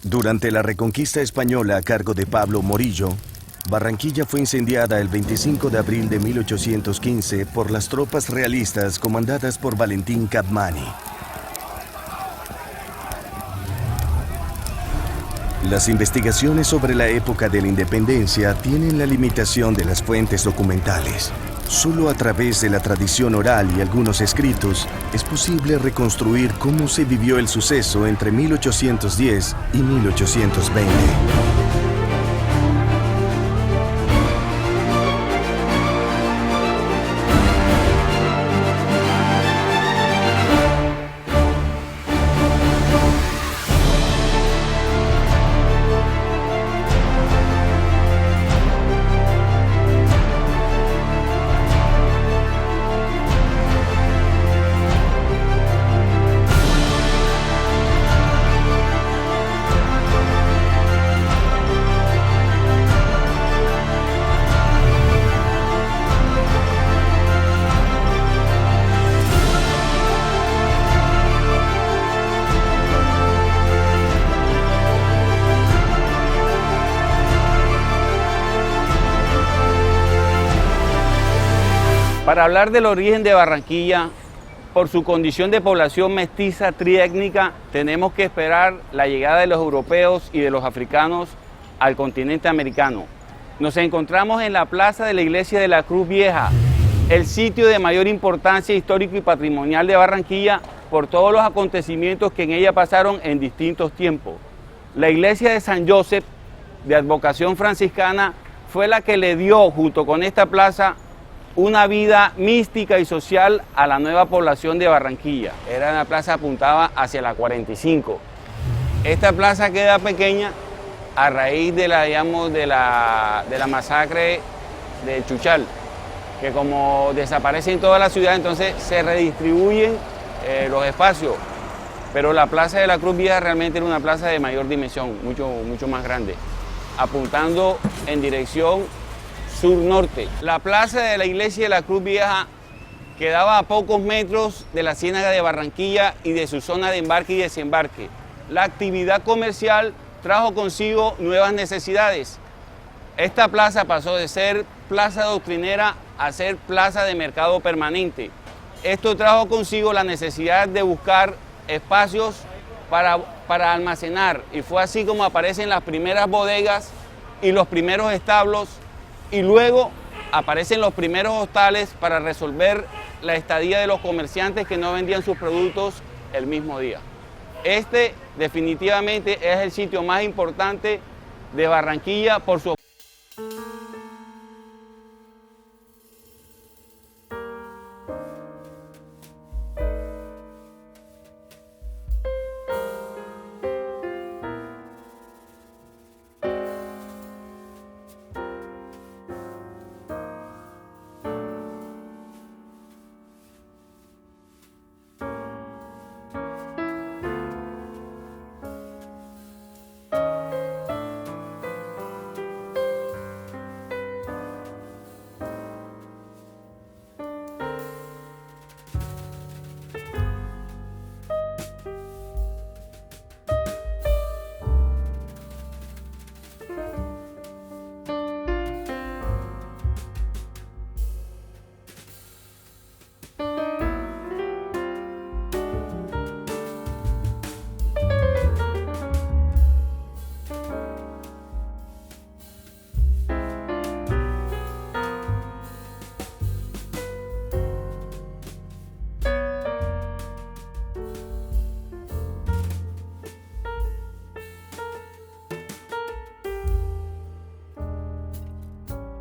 Durante la reconquista española a cargo de Pablo Morillo, Barranquilla fue incendiada el 25 de abril de 1815 por las tropas realistas comandadas por Valentín Capmany. Las investigaciones sobre la época de la independencia tienen la limitación de las fuentes documentales. Solo a través de la tradición oral y algunos escritos es posible reconstruir cómo se vivió el suceso entre 1810 y 1820. Para hablar del origen de Barranquilla, por su condición de población mestiza triétnica, tenemos que esperar la llegada de los europeos y de los africanos al continente americano. Nos encontramos en la plaza de la Iglesia de la Cruz Vieja, el sitio de mayor importancia histórico y patrimonial de Barranquilla por todos los acontecimientos que en ella pasaron en distintos tiempos. La iglesia de San Joseph, de advocación franciscana, fue la que le dio, junto con esta plaza, una vida mística y social a la nueva población de Barranquilla. Era una plaza que apuntaba hacia la 45. Esta plaza queda pequeña a raíz de la masacre de Chuchal, que como desaparece en toda la ciudad, entonces se redistribuyen los espacios. Pero la plaza de la Cruz Vieja realmente era una plaza de mayor dimensión, mucho más grande, apuntando en dirección sur-norte. La plaza de la Iglesia de la Cruz Vieja quedaba a pocos metros de la Ciénaga de Barranquilla y de su zona de embarque y desembarque. La actividad comercial trajo consigo nuevas necesidades. Esta plaza pasó de ser plaza doctrinera a ser plaza de mercado permanente. Esto trajo consigo la necesidad de buscar espacios para almacenar, y fue así como aparecen las primeras bodegas y los primeros establos, y luego aparecen los primeros hostales para resolver la estadía de los comerciantes que no vendían sus productos el mismo día. Este definitivamente es el sitio más importante de Barranquilla por su...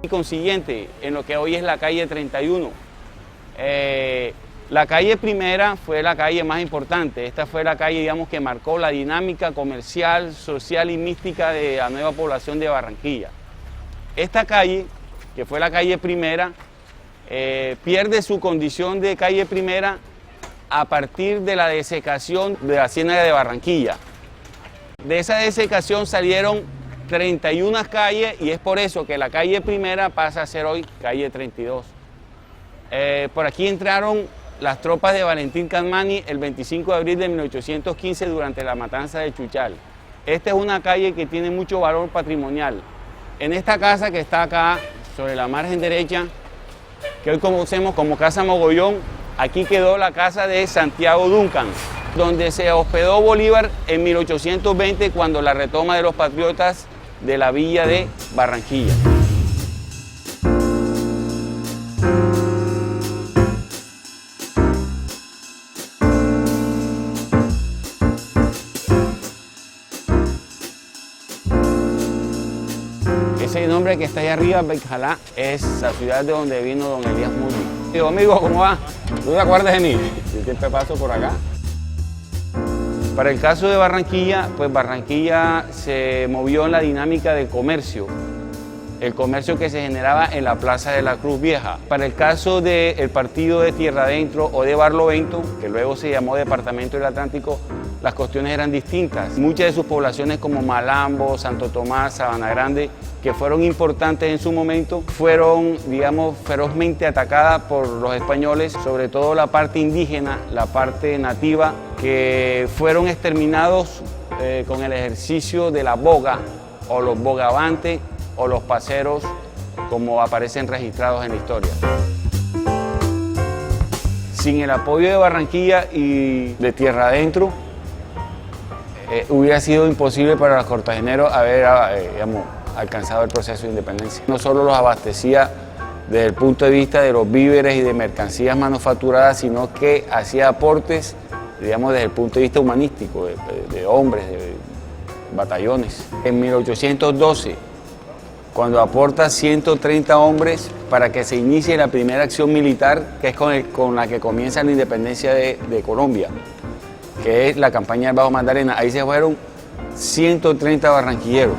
Y consiguiente en lo que hoy es la calle 31. La calle primera fue la calle más importante. Esta fue la calle, digamos, que marcó la dinámica comercial, social y mística de la nueva población de Barranquilla. Esta calle, que fue la calle primera, pierde su condición de calle primera a partir de la desecación de la Ciénaga de Barranquilla. De esa desecación salieron 31 calles y es por eso que la calle primera pasa a ser hoy calle 32. Por aquí entraron las tropas de Valentín Capmany el 25 de abril de 1815 durante la matanza de Chuchal. Esta es una calle que tiene mucho valor patrimonial. En esta casa que está acá, sobre la margen derecha, que hoy conocemos como Casa Mogollón, aquí quedó la casa de Santiago Duncan, donde se hospedó Bolívar en 1820 cuando la retoma de los patriotas de la villa de Barranquilla. Ese nombre que está ahí arriba, Becjalá, es la ciudad de donde vino don Elías Mundi. Digo, amigo, ¿cómo va? ¿Tú te acuerdas de mí? Yo siempre paso por acá. Para el caso de Barranquilla, pues Barranquilla se movió en la dinámica del comercio, el comercio que se generaba en la Plaza de la Cruz Vieja. Para el caso del partido de Tierra Adentro o de Barlovento, que luego se llamó Departamento del Atlántico, las cuestiones eran distintas. Muchas de sus poblaciones como Malambo, Santo Tomás, Sabana Grande, que fueron importantes en su momento, fueron, digamos, ferozmente atacadas por los españoles, sobre todo la parte indígena, la parte nativa, que fueron exterminados con el ejercicio de la boga, o los bogavantes, o los paseros, como aparecen registrados en la historia. Sin el apoyo de Barranquilla y de Tierra Adentro, hubiera sido imposible para los cartageneros haber alcanzado el proceso de independencia. No solo los abastecía desde el punto de vista de los víveres y de mercancías manufacturadas, sino que hacía aportes, digamos, desde el punto de vista humanístico, de hombres, de batallones. En 1812, cuando aporta 130 hombres para que se inicie la primera acción militar, que es con la que comienza la independencia de Colombia, que es la campaña del Bajo Magdalena. Ahí se fueron 130 barranquilleros.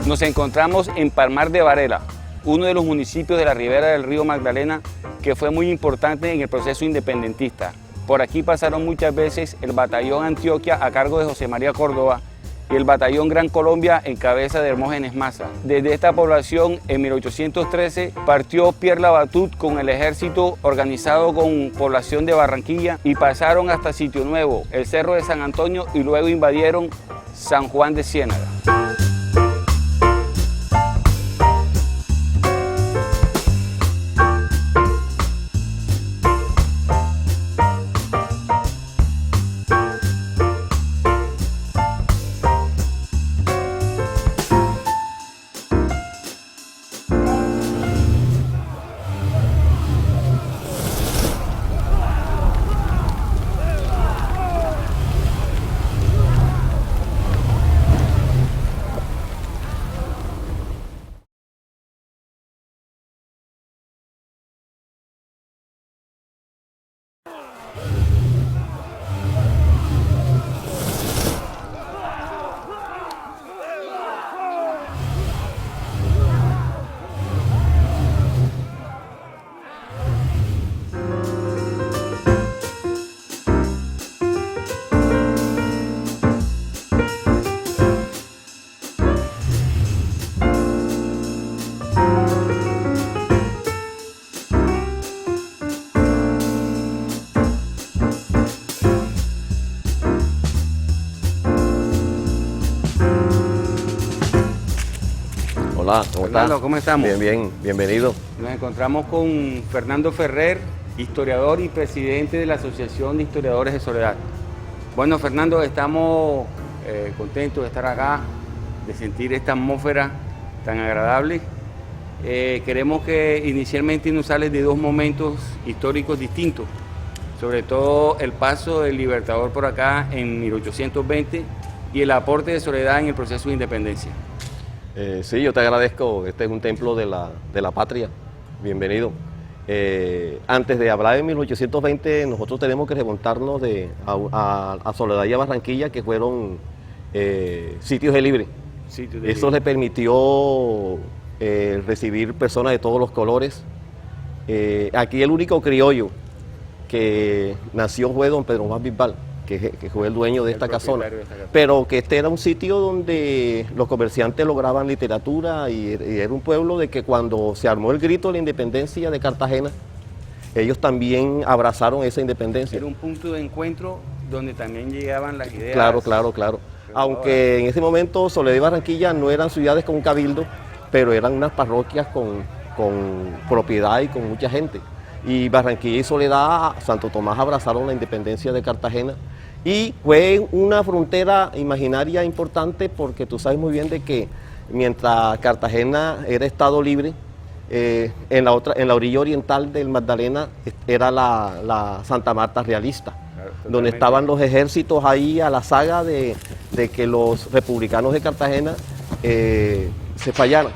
Nos encontramos en Palmar de Varela, uno de los municipios de la ribera del río Magdalena que fue muy importante en el proceso independentista. Por aquí pasaron muchas veces el Batallón Antioquia a cargo de José María Córdoba y el Batallón Gran Colombia en cabeza de Hermógenes Maza. Desde esta población, en 1813, partió Pierre Labatut con el ejército organizado con población de Barranquilla y pasaron hasta Sitio Nuevo, el Cerro de San Antonio, y luego invadieron San Juan de Ciénaga. Hola, ¿cómo estás? Fernando, ¿cómo estamos? Bien, bien, bienvenido. Nos encontramos con Fernando Ferrer, historiador y presidente de la Asociación de Historiadores de Soledad. Bueno, Fernando, estamos contentos de estar acá, de sentir esta atmósfera tan agradable. Queremos que inicialmente nos hables de dos momentos históricos distintos, sobre todo el paso del Libertador por acá en 1820 y el aporte de Soledad en el proceso de independencia. Sí, yo te agradezco. Este es un templo de la patria. Bienvenido. Antes de hablar de 1820, nosotros tenemos que remontarnos a Soledad y a Barranquilla, que fueron sitios de libre. Eso le permitió recibir personas de todos los colores. Aquí el único criollo que nació fue don Pedro Juan Bisbal, que fue el dueño de esta casona, pero que este era un sitio donde los comerciantes lograban literatura y era un pueblo de que cuando se armó el grito de la independencia de Cartagena, ellos también abrazaron esa independencia. Era un punto de encuentro donde también llegaban las ideas. Claro. Aunque en ese momento Soledad y Barranquilla no eran ciudades con cabildo, pero eran unas parroquias con propiedad y con mucha gente. Y Barranquilla y Soledad, Santo Tomás abrazaron la independencia de Cartagena y fue una frontera imaginaria importante porque tú sabes muy bien de que mientras Cartagena era estado libre, en la orilla oriental del Magdalena era la Santa Marta realista, donde estaban los ejércitos ahí a la saga de que los republicanos de Cartagena se fallaran.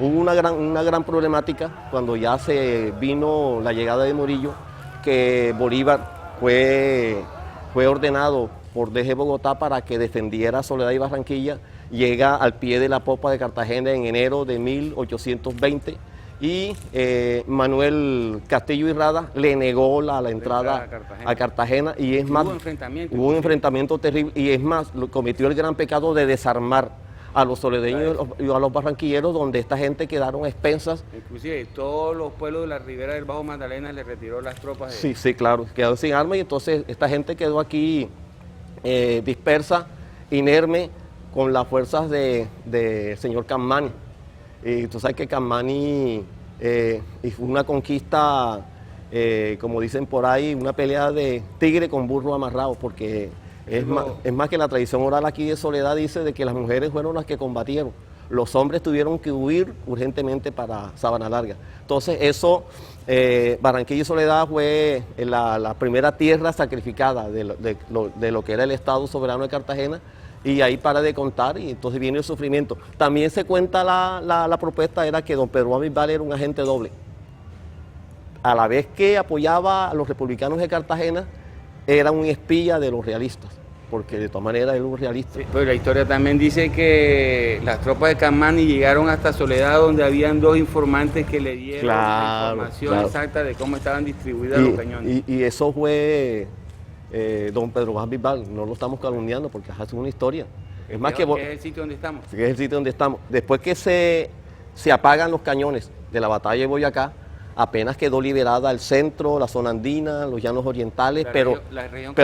Hubo una gran problemática cuando ya se vino la llegada de Morillo, que Bolívar fue ordenado por DG Bogotá para que defendiera Soledad y Barranquilla. Llega al pie de la popa de Cartagena en enero de 1820 y Manuel Castillo y Rada le negó la entrada a Cartagena y es más, hubo un enfrentamiento terrible y es más, cometió el gran pecado de desarmar a los soledeños y a los barranquilleros, donde esta gente quedaron a expensas. Inclusive todos los pueblos de la ribera del Bajo Magdalena le retiró las tropas. Sí, claro, quedó sin armas y entonces esta gente quedó aquí dispersa, inerme, con las fuerzas del señor Capmany. Y tú sabes que Capmany fue una conquista, como dicen por ahí, una pelea de tigre con burro amarrado, porque es más que la tradición oral aquí de Soledad dice de que las mujeres fueron las que combatieron. Los hombres tuvieron que huir urgentemente para Sabana Larga. Entonces eso, Barranquilla y Soledad fue la primera tierra sacrificada de lo que era el Estado soberano de Cartagena, y ahí para de contar y entonces viene el sufrimiento. También se cuenta la propuesta era que don Pedro Juan Bisbal era un agente doble. A la vez que apoyaba a los republicanos de Cartagena, era un espía de los realistas, porque de todas maneras era un realista. Sí, pero la historia también dice que las tropas de Capmany llegaron hasta Soledad, donde habían dos informantes que le dieron la información exacta de cómo estaban distribuidos los cañones. Y eso fue don Pedro Juan Bisbal, no lo estamos calumniando porque es una historia. Es más que es el sitio donde estamos. Es el sitio donde estamos. Después que se apagan los cañones de la batalla de Boyacá, apenas quedó liberada el centro, la zona andina, los llanos orientales, pero la región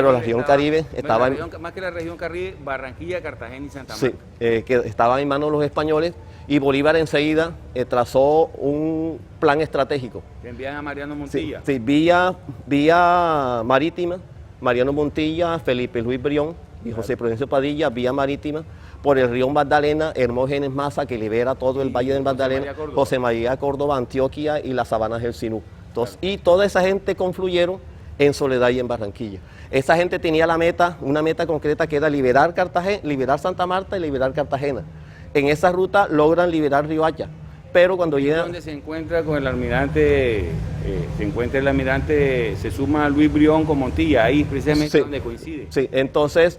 Caribe estaba más que la región Caribe, Barranquilla, Cartagena y Santa Marta. Sí, que estaba en manos de los españoles y Bolívar enseguida trazó un plan estratégico. Que envían a Mariano Montilla. Sí, vía marítima, Mariano Montilla, Felipe Luis Brión y José Prudencio Padilla, vía marítima, por el río Magdalena, Hermógenes Maza, que libera todo el valle del Magdalena, José María Córdoba, Antioquia y las sabanas del Sinú. Entonces, y toda esa gente confluyeron en Soledad y en Barranquilla. Esa gente tenía una meta concreta que era liberar Cartagena, liberar Santa Marta y liberar Cartagena. En esa ruta logran liberar Riohacha, pero cuando llega... ¿Dónde se encuentra con el almirante? Se suma a Luis Brión con Montilla, ahí precisamente donde coincide. Sí, entonces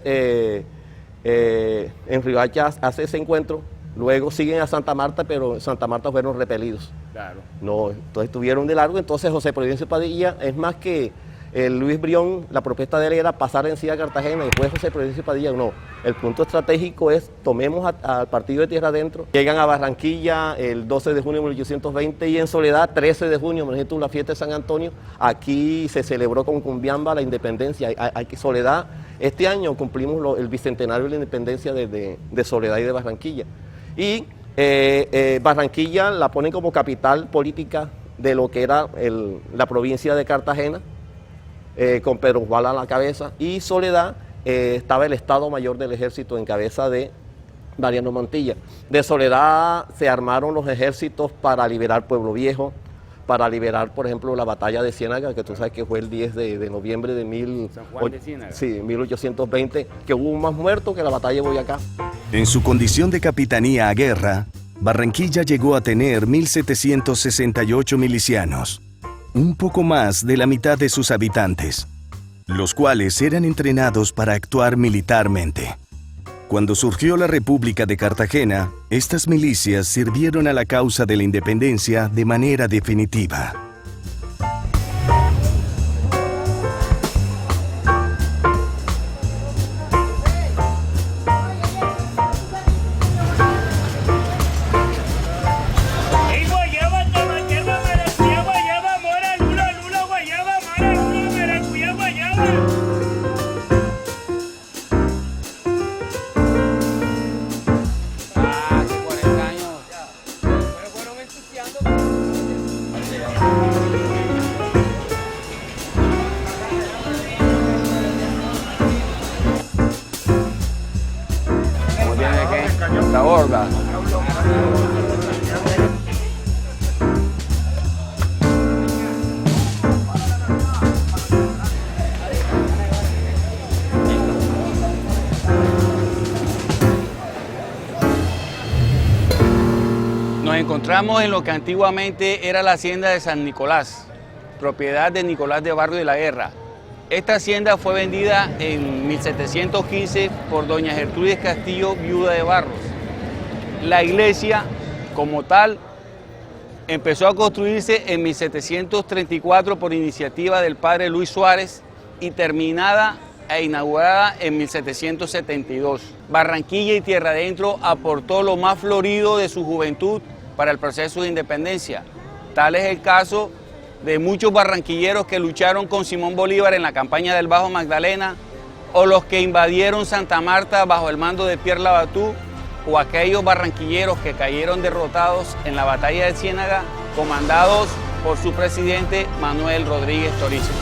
en Riohacha hace ese encuentro, luego siguen a Santa Marta, pero en Santa Marta fueron repelidos. Claro. No, entonces estuvieron de largo, entonces José Prudencio Padilla, es más que Luis Brión, la propuesta de él era pasar en sí a Cartagena y después José Prudencio Padilla, no. El punto estratégico es, tomemos al partido de tierra adentro, llegan a Barranquilla el 12 de junio de 1820 y en Soledad 13 de junio, por ejemplo, la fiesta de San Antonio, aquí se celebró con cumbiamba la independencia. Soledad, este año cumplimos el bicentenario de la independencia de Soledad y de Barranquilla. Y Barranquilla la ponen como capital política de lo que era la provincia de Cartagena, con Pedro Juan a la cabeza, y Soledad estaba el Estado Mayor del Ejército en cabeza de Mariano Montilla. De Soledad se armaron los ejércitos para liberar Pueblo Viejo, para liberar, por ejemplo, la batalla de Ciénaga, que tú sabes que fue el 10 de noviembre de 1820, que hubo más muertos que la batalla de Boyacá. En su condición de capitanía a guerra, Barranquilla llegó a tener 1.768 milicianos, un poco más de la mitad de sus habitantes, los cuales eran entrenados para actuar militarmente. Cuando surgió la República de Cartagena, estas milicias sirvieron a la causa de la independencia de manera definitiva. encontramos en lo que antiguamente era la hacienda de San Nicolás, propiedad de Nicolás de Barrio de la Guerra. Esta hacienda fue vendida en 1715 por doña Gertrudis Castillo, viuda de Barros. La iglesia, como tal, empezó a construirse en 1734 por iniciativa del padre Luis Suárez y terminada e inaugurada en 1772. Barranquilla y Tierra Adentro aportó lo más florido de su juventud para el proceso de independencia. Tal es el caso de muchos barranquilleros que lucharon con Simón Bolívar en la campaña del Bajo Magdalena, o los que invadieron Santa Marta bajo el mando de Pierre Labatut, o aquellos barranquilleros que cayeron derrotados en la batalla de Ciénaga, comandados por su presidente Manuel Rodríguez Torizo.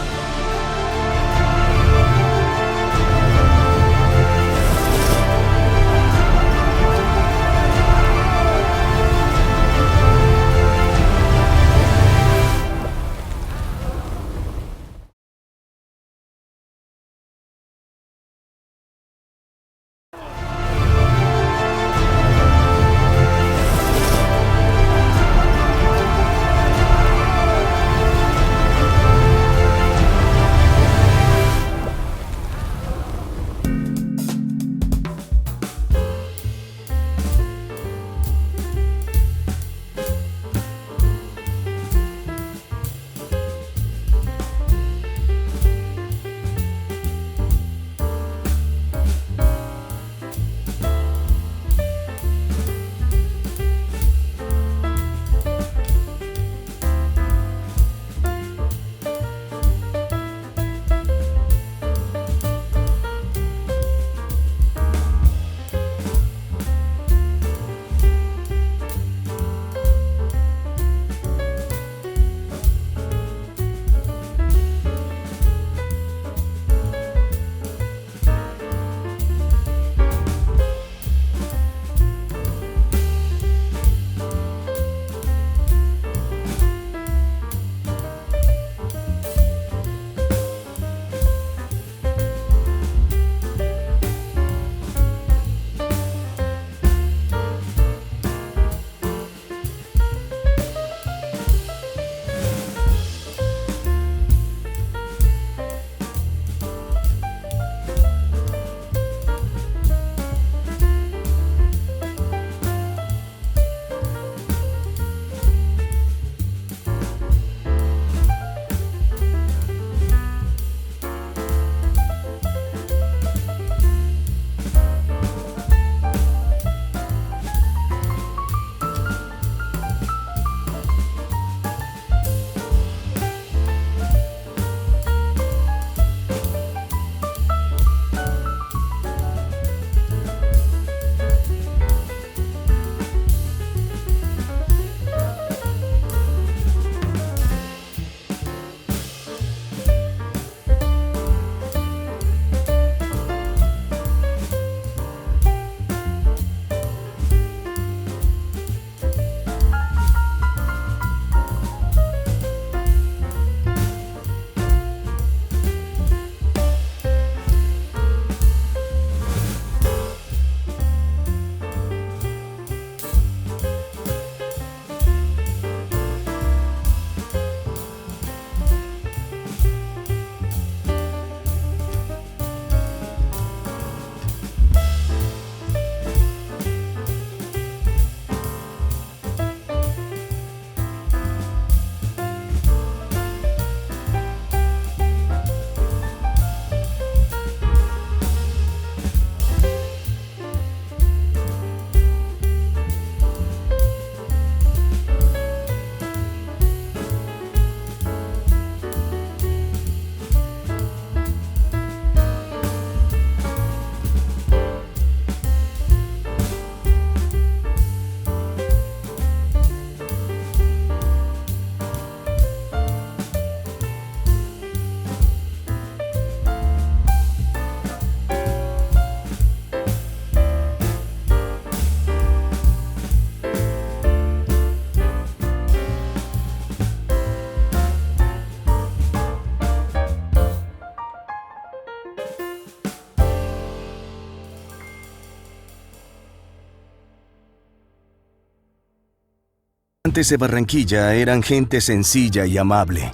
habitantes de Barranquilla eran gente sencilla y amable.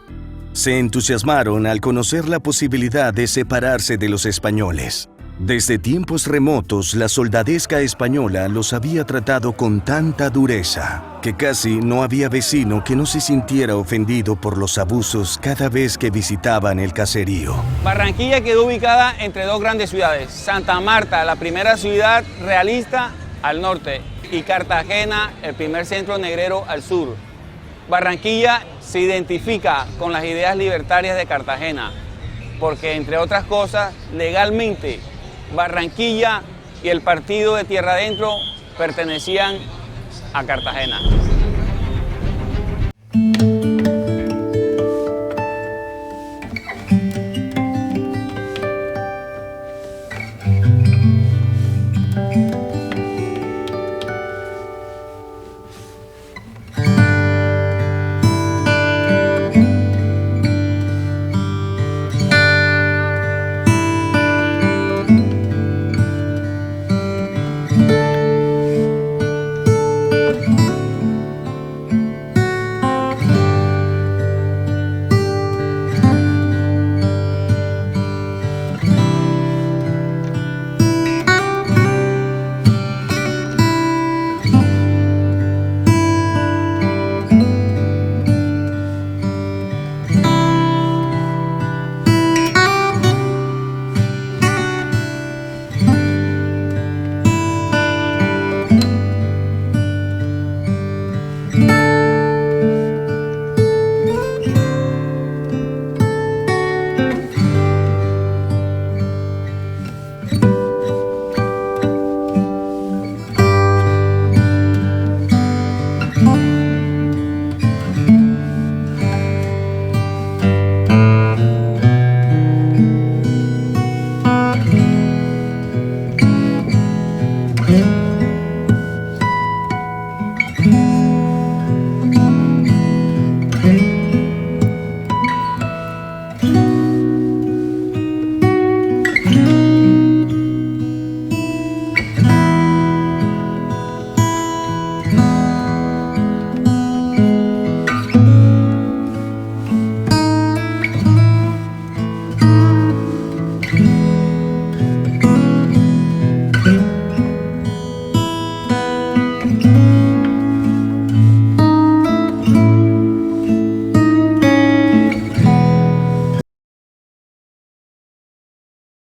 Se entusiasmaron al conocer la posibilidad de separarse de los españoles. Desde tiempos remotos, la soldadesca española los había tratado con tanta dureza que casi no había vecino que no se sintiera ofendido por los abusos cada vez que visitaban el caserío. Barranquilla quedó ubicada entre dos grandes ciudades, Santa Marta, la primera ciudad realista al norte, y Cartagena, el primer centro negrero al sur. Barranquilla se identifica con las ideas libertarias de Cartagena, porque entre otras cosas, legalmente, Barranquilla y el partido de Tierra Adentro pertenecían a Cartagena.